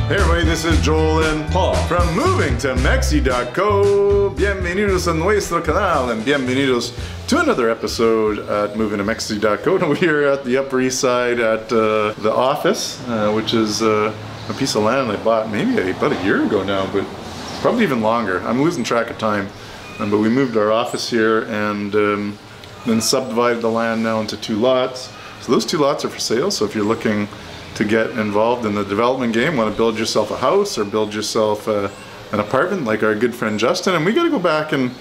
Hey everybody, this is Joel and Paul from movingtomexi.co. Bienvenidos a nuestro canal and bienvenidos to another episode at movingtomexi.co. And we are at the Upper East Side at the office, which is a piece of land I bought maybe about a year ago now, but probably even longer. I'm losing track of time. But we moved our office here and then subdivided the land now into 2 lots. So those 2 lots are for sale, so if you're looking to get involved in the development game, want to build yourself a house or build yourself an apartment like our good friend Justin, and we got to go back and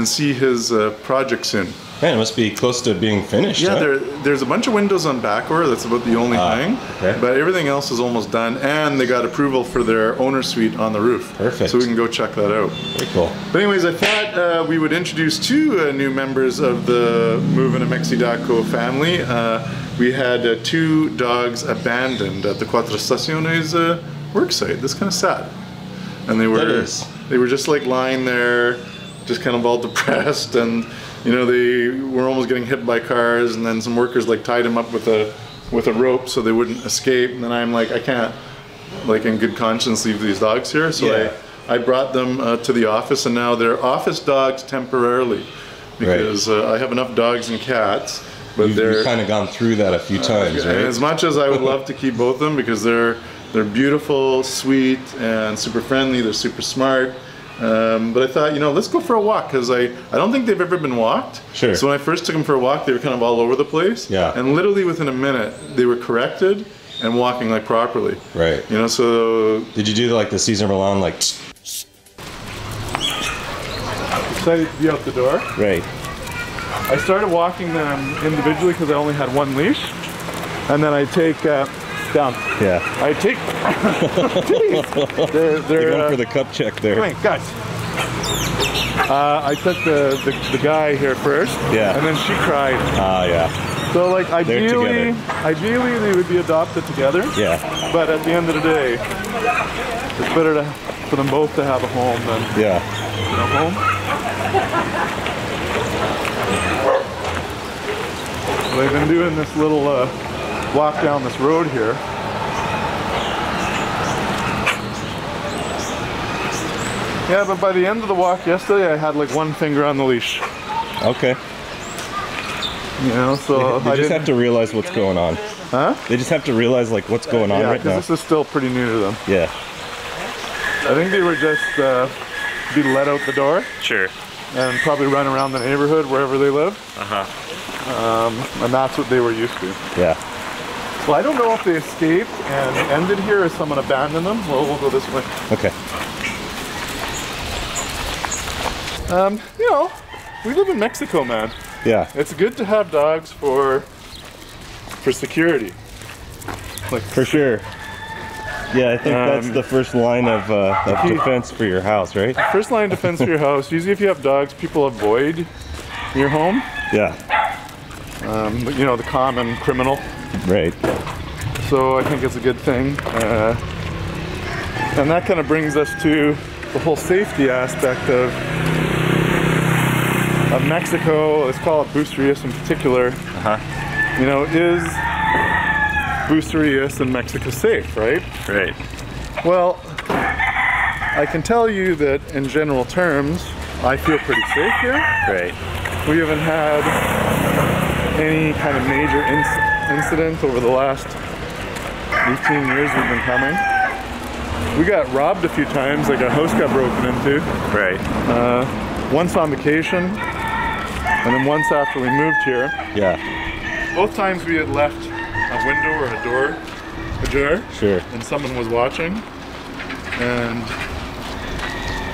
see his project soon. Man, it must be close to being finished. Yeah, huh? there's a bunch of windows on back door. That's about the only thing. Okay. But everything else is almost done, and they got approval for their owner suite on the roof. Perfect. So we can go check that out. Very cool. But anyways, I thought we would introduce 2 new members of the movingtomexi.co family. We had 2 dogs abandoned at the Cuatro Estaciones work site. That's kind of sad. And they were just like lying there, just kind of all depressed, and you know, they were almost getting hit by cars, and then some workers like tied them up with a rope so they wouldn't escape. And then I'm like, I can't, like in good conscience, leave these dogs here. So yeah. I brought them to the office, and now they're office dogs temporarily because I have enough dogs and cats. But You've kind of gone through that a few times, right? As much as I would love to keep both of them because they're beautiful, sweet, and super friendly. They're super smart. But I thought, you know, let's go for a walk because I don't think they've ever been walked. Sure. So when I first took them for a walk, they were kind of all over the place. Yeah. And literally within a minute, they were corrected and walking like properly. Right. You know, so. Did you do like the Cesar Millan, like? Excited to be out the door. Right. I started walking them individually because I only had 1 leash, and then I take down. Yeah. I take. Jeez. They're going for the cup check there. Wait, guys. I took the guy here first. Yeah. And then she cried. Yeah. So like ideally they would be adopted together. Yeah. But at the end of the day, it's better for them both to have a home than no home. So they've been doing this little walk down this road here. Yeah, but by the end of the walk yesterday, I had like 1 finger on the leash. Okay. You know, so they just have to realize what's going on. Huh? They just have to realize like what's going on right now. This is still pretty new to them. Yeah. I think they were just be let out the door. Sure. And probably run around the neighborhood wherever they live. And that's what they were used to. Yeah. So I don't know if they escaped and ended here or someone abandoned them. Well, we'll go this way. Okay. You know, we live in Mexico, man. Yeah. It's good to have dogs for security. Like for sure. Yeah, I think that's the first line of defense for your house, right? First line of defense for your house. Usually if you have dogs, people avoid your home. Yeah. But you know, the common criminal. Right. So I think it's a good thing. And that kind of brings us to the whole safety aspect of Mexico. Let's call it Bucerias in particular. You know, is Bucerias in Mexico safe, right? Right. Well, I can tell you that in general terms, I feel pretty safe here. Right. We haven't had any kind of major incident over the last 18 years we've been coming. We got robbed a few times, like a house got broken into. Right. Once on vacation, and then once after we moved here. Yeah. Both times we had left a window or a door ajar. Sure. And someone was watching. And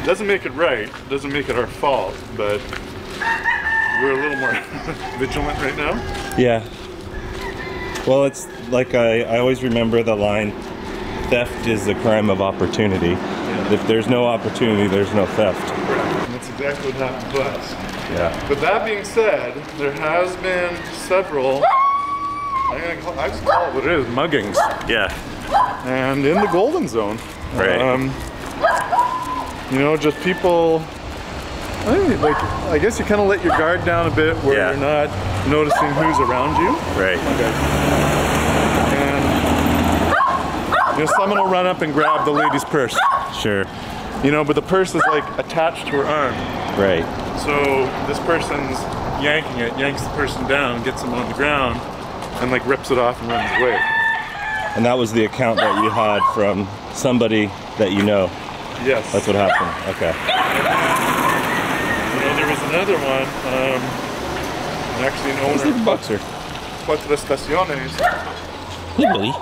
it doesn't make it right, it doesn't make it our fault, but we're a little more vigilant right now. Yeah. Well, it's like I always remember the line, theft is a crime of opportunity. Yeah. If there's no opportunity, there's no theft. And that's exactly what happened to us. Yeah. But that being said, there has been several, I just call it what it is, muggings. Yeah. And in the golden zone. Right. You know, just people, I guess you kind of let your guard down a bit where you're not noticing who's around you. Right. Okay. And You know, someone will run up and grab the lady's purse. Sure. You know, but the purse is like attached to her arm. Right. So this person's yanking it, yanks the person down, gets him on the ground, and like rips it off and runs away. And that was the account that you had from somebody that you know. Yes. That's what happened. Okay. You know, there was another one. Actually, an owner. This is a boxer. Cuatro Estaciones. Hey, buddy.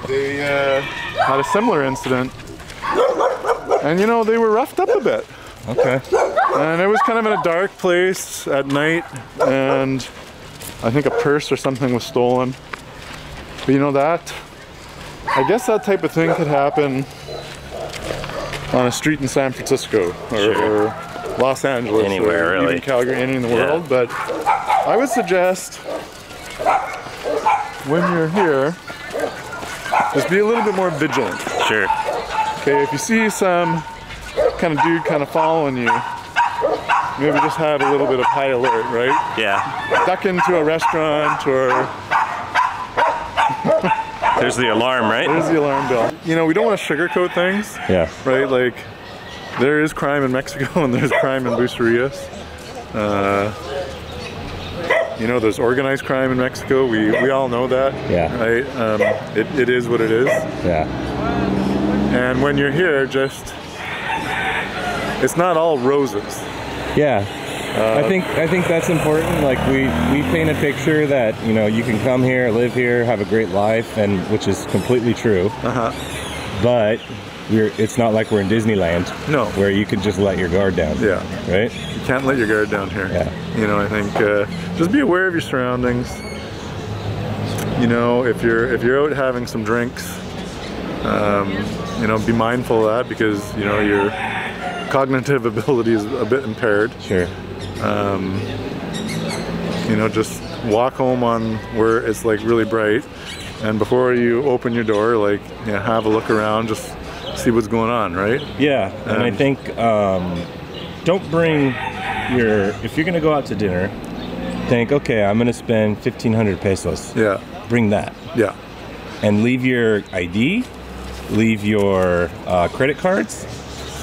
They had a similar incident, and you know, they were roughed up a bit. Okay. And it was kind of in a dark place at night, and I think a purse or something was stolen. But you know that, I guess that type of thing could happen on a street in San Francisco or Los Angeles, anywhere, or really. even Calgary, anywhere in the world. But I would suggest when you're here, just be a little bit more vigilant. Sure. Okay, if you see some kind of dude kind of following you, maybe just have a little bit of high alert, right? Yeah. Duck into a restaurant or... There's the alarm, right? There's the alarm bell. You know, we don't want to sugarcoat things. Yeah. Right, like, there is crime in Mexico and there's crime in Bucerias. You know, there's organized crime in Mexico. We all know that. Yeah. Right? It is what it is. Yeah. And when you're here, just... It's not all roses. Yeah. I think that's important. Like we paint a picture that, you know, you can come here, live here, have a great life, and which is completely true. But it's not like we're in Disneyland. No. Where you can just let your guard down. Yeah. Right? You can't let your guard down here. Yeah. You know, I think just be aware of your surroundings. You know, if you're out having some drinks, you know, be mindful of that because, you know, your cognitive ability is a bit impaired. Sure. You know, just walk home on where it's like really bright, and before you open your door, like, you know, have a look around, just see what's going on, right? Yeah, and I think don't bring if you're gonna go out to dinner, think, okay, I'm gonna spend 1,500 pesos. Yeah. Bring that. Yeah. And leave your ID, leave your credit cards.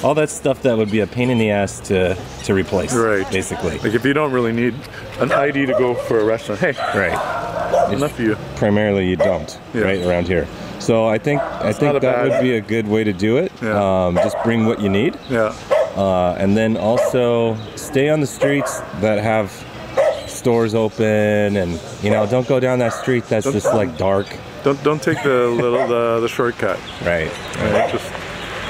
All that stuff that would be a pain in the ass to replace, Right. basically. Like if you don't really need an ID to go for a restaurant, hey, Right. enough for you. Primarily you don't, Yeah. right, around here. So I think that would be a good way to do it. Yeah. Just bring what you need. Yeah. And then also stay on the streets that have stores open, and, you know, don't go down that street that's just like dark. Don't take the shortcut. Right. Right? Just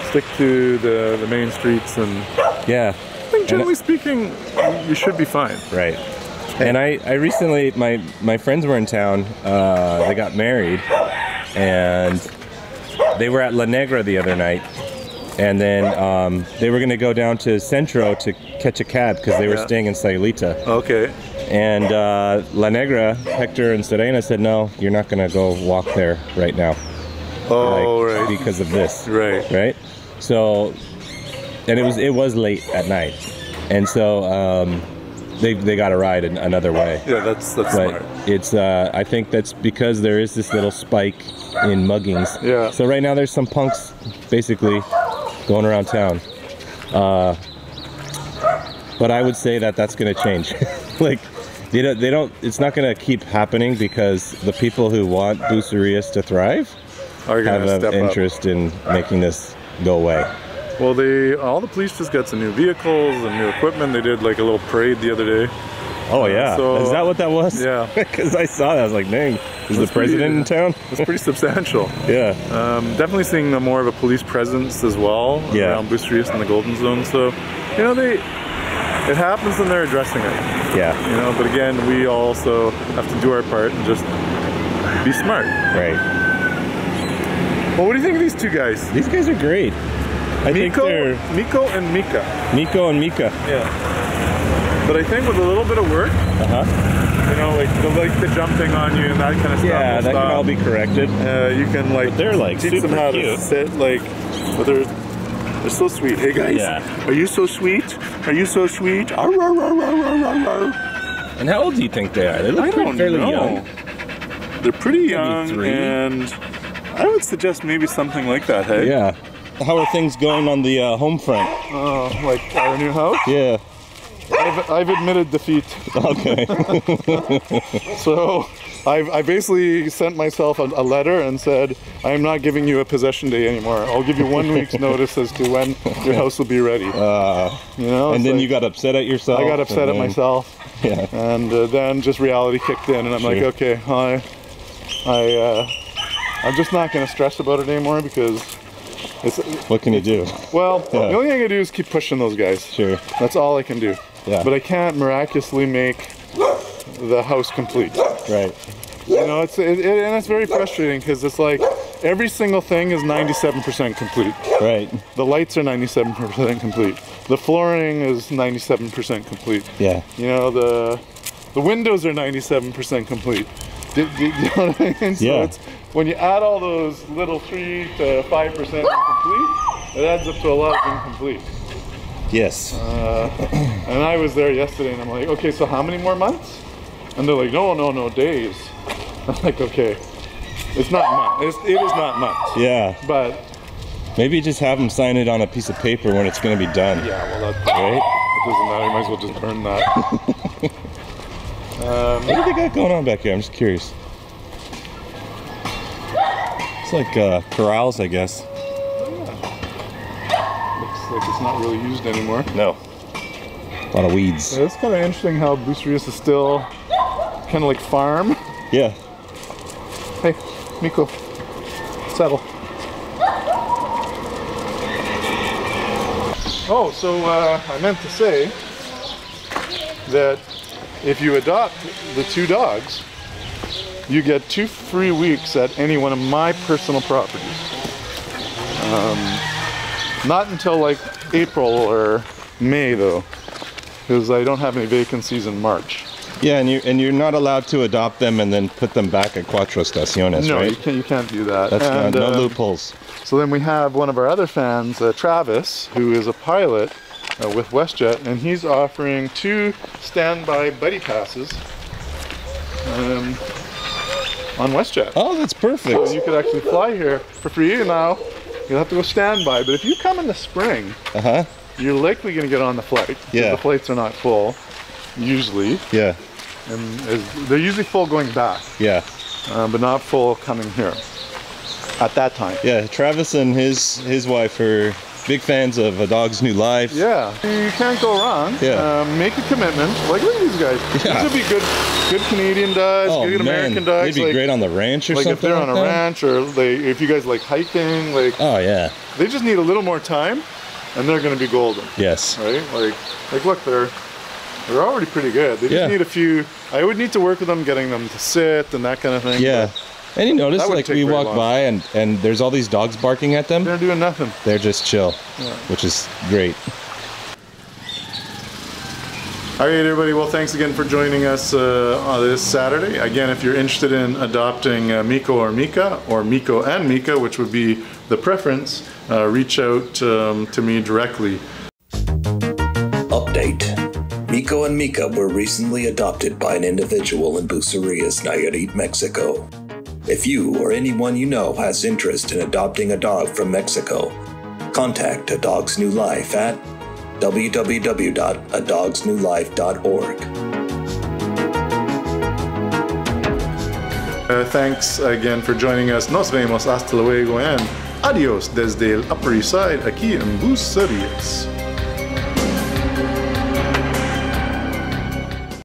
stick to the main streets, and Yeah. I think generally speaking, you should be fine. Right. And I recently, my friends were in town, they got married, and they were at La Negra the other night, and then they were going to go down to Centro to catch a cab because they were staying in Sayulita. Okay. And La Negra, Hector and Serena said, no, you're not going to go walk there right now. Oh, right. Because of this. Right. Right? So, and it was late at night. And so they got a ride another way. Yeah, that's smart. It's I think that's because there is this little spike in muggings. Yeah. So right now there's some punks basically going around town. But I would say that's going to change. Like they don't it's not going to keep happening because the people who want Bucerias to thrive Are have gonna an step interest in making this go away. Well, all the police just got some new vehicles and new equipment. They did like a little parade the other day. Oh yeah, So- is that what that was? Yeah. Because I saw that, I was like, dang, is the That's pretty- president in town? It's pretty substantial. Yeah. Definitely seeing more of a police presence as well around Bucerias and the Golden Zone. So, you know, it happens and they're addressing it. Yeah. You know, but again, we also have to do our part and just be smart. Right. Well, what do you think of these two guys? These guys are great. I think they're Miko and Mika. Miko and Mika. Yeah. But I think with a little bit of work, you know, like the jumping on you and that kind of stuff. Yeah, will that stop. can all be corrected. You can like But they're like teach super them how cute. to sit like, but they're so sweet. Hey guys, are you so sweet? Are you so sweet? Arr, arr, arr, arr, arr, arr. And how old do you think they are? They look I don't fairly know. young. They're pretty young, 3. and I would suggest maybe something like that, hey? Yeah. How are things going on the home front? Like our new house? Yeah. I've admitted defeat. Okay. So I basically sent myself a letter and said, I'm not giving you a possession day anymore. I'll give you 1 week's notice as to when your house will be ready. You know? And then you got upset at yourself? I got upset at myself. Yeah. And then just reality kicked in, and I'm like, okay, I'm just not going to stress about it anymore because what can you do? Well, the only thing I can do is keep pushing those guys. Sure. That's all I can do. Yeah. But I can't miraculously make the house complete. Right. You know, and it's very frustrating because it's like every single thing is 97% complete. Right. The lights are 97% complete. The flooring is 97% complete. Yeah. You know, the windows are 97% complete. Do you know what I mean? So yeah. It's, when you add all those little 3 to 5% incomplete, it adds up to a lot of incomplete. Yes. And I was there yesterday, and I'm like, okay, so how many more months? And they're like, no, days. I'm like, okay, it's not months. It is not months. Yeah. But maybe just have them sign it on a piece of paper when it's going to be done. yeah, well, that's right. It doesn't matter. You might as well just burn that. What do they got going on back here? I'm just curious. It's like corrals, I guess. Looks like it's not really used anymore. No. A lot of weeds. Yeah, it's kind of interesting how Bucerias is still kind of like farm. Yeah. Hey, Miko, settle. Oh, so I meant to say that if you adopt the 2 dogs, you get 2 free weeks at any one of my personal properties. Not until like April or May though, because I don't have any vacancies in March. Yeah, and you're not allowed to adopt them and then put them back at Cuatro Estaciones, no, right? you can't do that. That's and, no loopholes. So then we have one of our other fans, Travis, who is a pilot with WestJet, and he's offering 2 standby buddy passes on WestJet. Oh, that's perfect. So you could actually fly here for free. Now you'll have to go standby, but if you come in the spring, you're likely going to get on the flight. Yeah. The flights are not full, usually. Yeah. And they're usually full going back. Yeah. But not full coming here at that time. Yeah, Travis and his wife are big fans of A Dog's New Life. Yeah, you can't go wrong. Yeah. Make a commitment. Like, look at these guys. Yeah. These would be good Canadian dogs, Oh, good man. American dogs. They'd be great on the ranch or like something. If they're on like a that. ranch, or if you guys like hiking, like. Oh yeah. They just need a little more time, and they're going to be golden. Yes. Right? Like look, they're already pretty good. They just need a few. I would need to work with them, getting them to sit and that kind of thing. Yeah. And you notice, like, we walk long. by and there's all these dogs barking at them. They're doing nothing. They're just chill, which is great. All right, everybody. Well, thanks again for joining us on this Saturday. Again, if you're interested in adopting Miko or Mika, or Miko and Mika, which would be the preference, reach out to me directly. Update. Miko and Mika were recently adopted by an individual in Bucerias, Nayarit, Mexico. If you or anyone you know has interest in adopting a dog from Mexico, contact A Dog's New Life at www.adogsnewlife.org. Thanks again for joining us. Nos vemos hasta luego and adios desde el Upper East Side aquí en Bucerias.